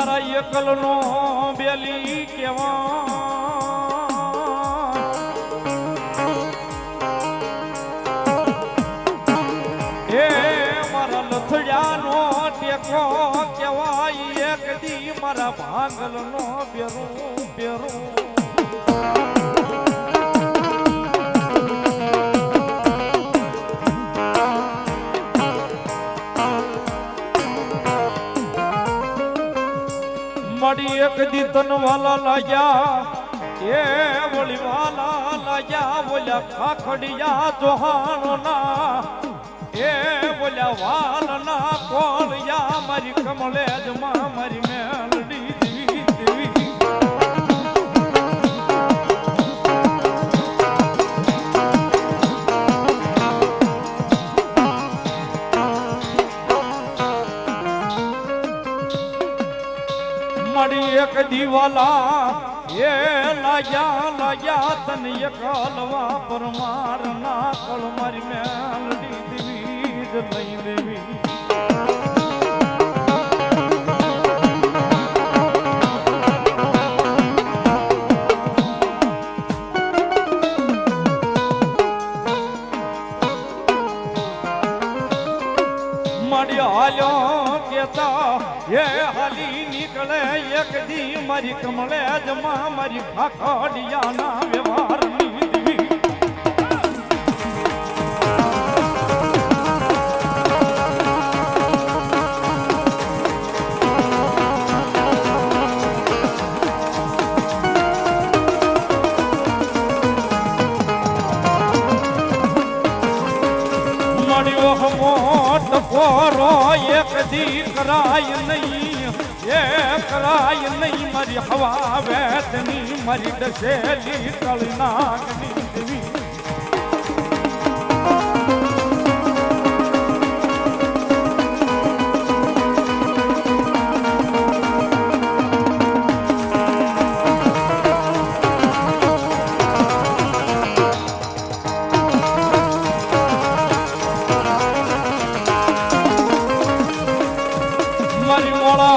મારા એકલનો બેલી કેવા એ મારા લથડિયાનો ટેકો કેવાય એક દી મારા ભાંગલનો બેરું બેરું મળી એક દી તન વાલા લાગ્યા એ વળી વાલા લાગ્યા બોલ્યા ખાખડિયા જોહાણો ના એ બોલ્યા વાલ ના કોળિયા મારી કમળે જમા મારી મેલડી દેવી દેવી મળી એક દીવાલા એ લાગ્યા તને એકલવા પરમાર ના કળ મારી મેલડી દેવી જ લઈ દેવી મળી હાલ્યો કેતા એ હાલી નીકળે એક દી મારી કમળે જમા મારી ખાખડિયા ના વ્યવહાર ની દેવી મળ્યો મોટ પોરો એક દી કરાય નહીં એ કરાય નહીં મારી હવા વેતની મારી દસેલી કળનાગની દેવી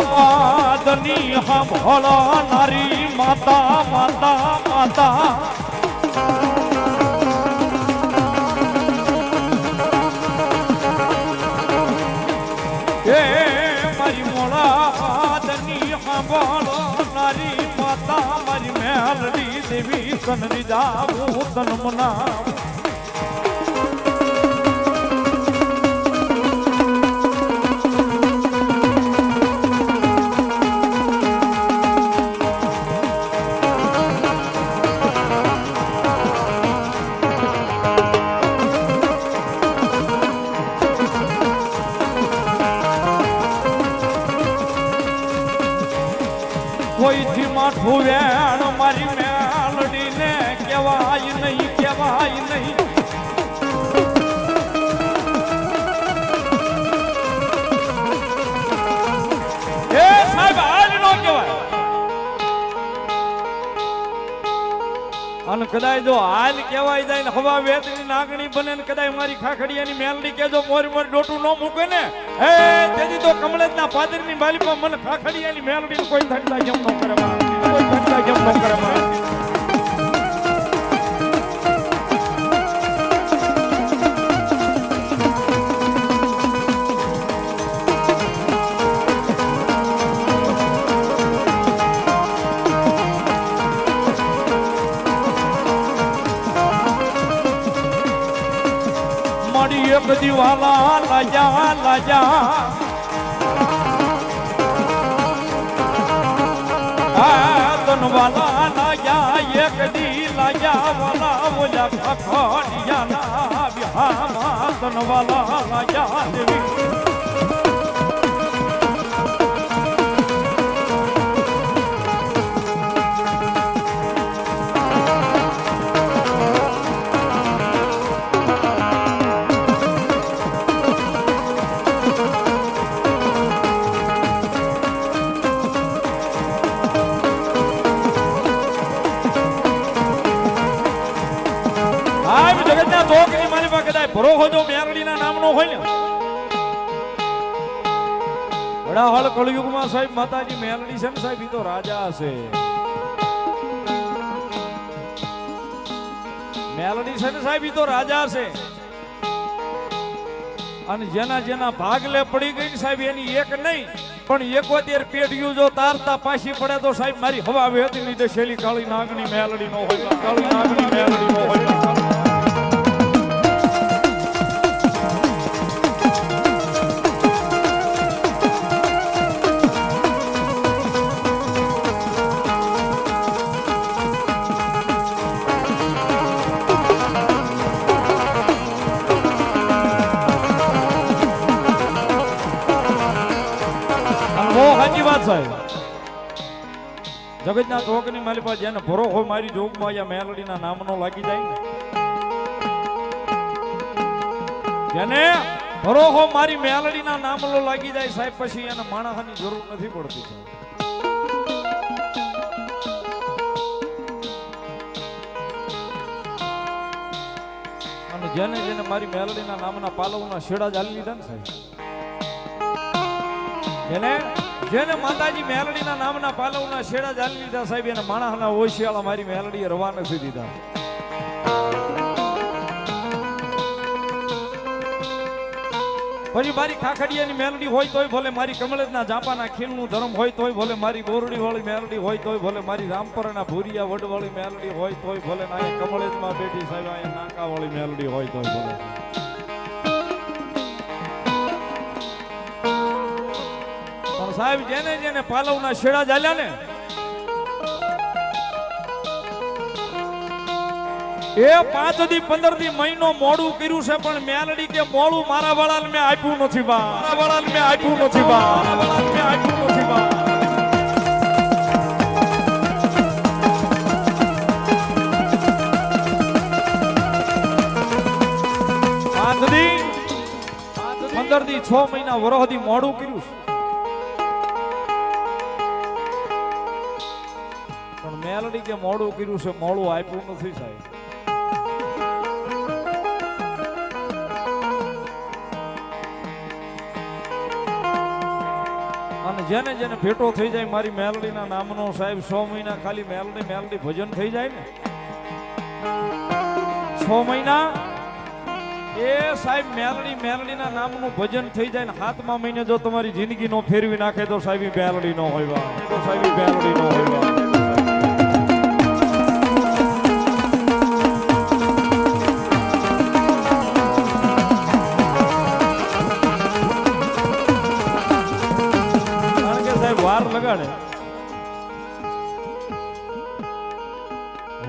પાદની સાંભળો નારી માતા માતા માતા એ મારી મોળા પાદની સાંભળો નારી માતા મારી મેલડી દેવી કનરી જાવું તન મનાવું કોઈથી માઠું વેણ મારી મેલડી ને કહેવાય નહીં કહેવાય નહીં એ સાહેબ હાલ નો કહેવાય અને કદાચ જો હાલ કહેવાય જાય ને હવા વેતની નાગણી બને ને કદાચ મારી ખાખડિયાની મેલડી કેજો મોરી મોરી ડોટું ન મૂકે ને હે તેથી તો કમલેશના પાદરની બાલીમાં મને ખાખડિયાની મેલડી કોઈ થડતા કેમ ન કરે કોઈ થડતા કેમ ન કરે મળી એક દીવાલા લાજા તનવાલા લાજા એક દી લાજા વાલા બોલ્યા ખાખડિયા ના વિહામાં તનવાલા લાજા દેવી જગતના દોકની મારી પાસે કદાચ ભરોસો જો મેરડીના નામનો હોય ને વડાહળ કળયુગમાં સાહેબ માતાજી મેલડી છે ને સાહેબ ઈ તો રાજા છે. મેલડી છે ને સાહેબ ઈ તો રાજા છે. અને જેના જેના ભાગલે પડી ગઈ સાહેબ એની એક નહીં પણ 71 પેઢીઓ જો તારતા પાછી પડે તો સાહેબ મારી હવા વહેતી લીધે શેલી કાળી નાગણી મેલડી નો હોય, કાળી નાગણી મેલડી નો હોય. સાચી વાત સાહેબ. જગતના ચોકની મારી પાસે જેને ભરો હોય મારી જોગમાં યા મેલડીના નામનો લાગી જાય ને, જેને ભરો હો મારી મેલડીના નામનો લાગી જાય સાહેબ પછી એને માણસની જરૂર નથી પડતી સાહેબ. અને જેને જેને મારી મેલડીના નામના પાલવના શેડા જાલી લીધા ને સાહેબ, જેને માતાજી મેલડીના નામના પાલવના શેડા જાલી લીધા સાહેબ એને માણસના ઓશિયાળા મારી મેલડીએ રવા નથી દીધા. પછી મારી ખાખડિયાની મેલડી હોય તોય ભલે, મારી કમળેજના જાપાના ખીલનું ધર્મ હોય તોય ભલે, મારી બોરડી વાળી મેલડી હોય તોય ભલે, મારી રામપરના ભૂરિયા વડવાળી મેલડી હોય તોય ભલે, અહીંયા કમળેજમાં બેઠી સાહેબ અહીંયા નાકા વાળી મેલડી હોય તોય ભલે. સાહેબ જેને જેને પાલવના શેડા જાલ્યા ને એ 5 દી 15 દી મહિનો મોડું કર્યું છે પણ મેલડી કે મોડું મારા વાળાને મેં આપ્યું નથી બા, મારા વાળાને મેં આપ્યું નથી બા, મારા વાળાને મેં આપ્યું નથી બા. 5 દી 15 દી 6 મહિના વરહદી મોડું કર્યું છે પણ મેલડી કે મોડું કર્યું છે, મોડું આપ્યું નથી સાહેબ. અને જેને જેને ભેટો થઈ જાય મારી મેલડીના નામનો સાહેબ 6 મહિના ખાલી મેલડી ભજન થઈ જાય ને 6 મહિના એ સાહેબ મેલડીના નામનું ભજન થઈ જાય ને 7મા મહિને જો તમારી જિંદગી નો ફેરવી નાખે તો સાહેબ મેલડી નો હોય, તો સાહેબ મેલડી નો હોય.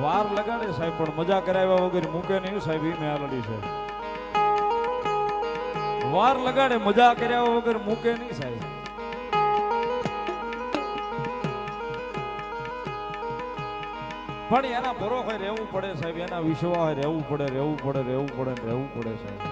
વાર લગાડે સાહેબ પણ મજા કરાવ્યા વગર મૂકે નહીં સાહેબ. એ મેલડી છે. વાર લગાડે મજા કર્યા વગર મૂકે નહીં સાહેબ. પણ એના ભરોસે રહેવું પડે સાહેબ, એના વિશ્વાસે રહેવું પડે સાહેબ.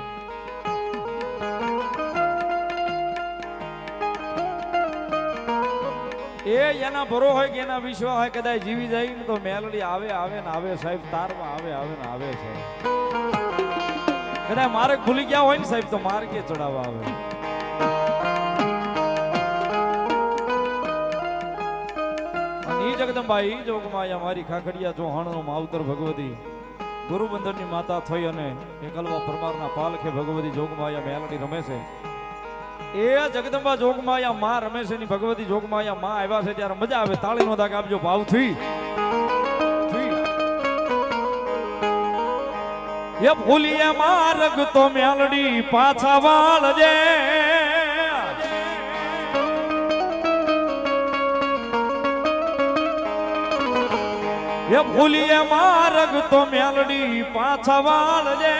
એ એના ભરો હોય કે એના વિશ્વાસ હોય કદાચ જીવી જાય ને તો મેલડી આવે ને આવે સાહેબ, તારમાં આવે ને આવે સાહેબ. કદાચ માર્ગ ભૂલી ગયા હોય ને સાહેબ તો માર્ગે ચડાવવા આવે. અને ઈ જગદંબા ઈ જોગમાં મારી ખાખડિયા ચૌહાણનો માવતર ભગવતી ગુરુબંદરની માતા થઈ અને એકલવા પરમારના પાલખે ભગવતી જોગમાં મેલડી રમે છે. એ જગદંબા જોગમાયા માં રમેશ ની ભગવતી જોગમાયા માં આવ્યા છે ત્યારે મજા આવે. તાળીનો દાગ આપજો ભાવથી. એ ભૂલીએ માર્ગ તો મેલડી પાછા વાળજે, એ ભૂલીએ માર્ગ તો મેલડી પાછા વાળજે.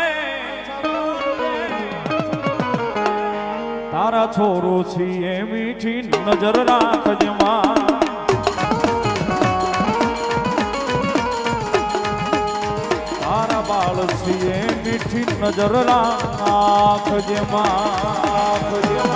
તારા છોરો છીએ મીઠી નજર રાખજે માં, તારા બાળ છીએ મીઠી નજર રાખજે માં.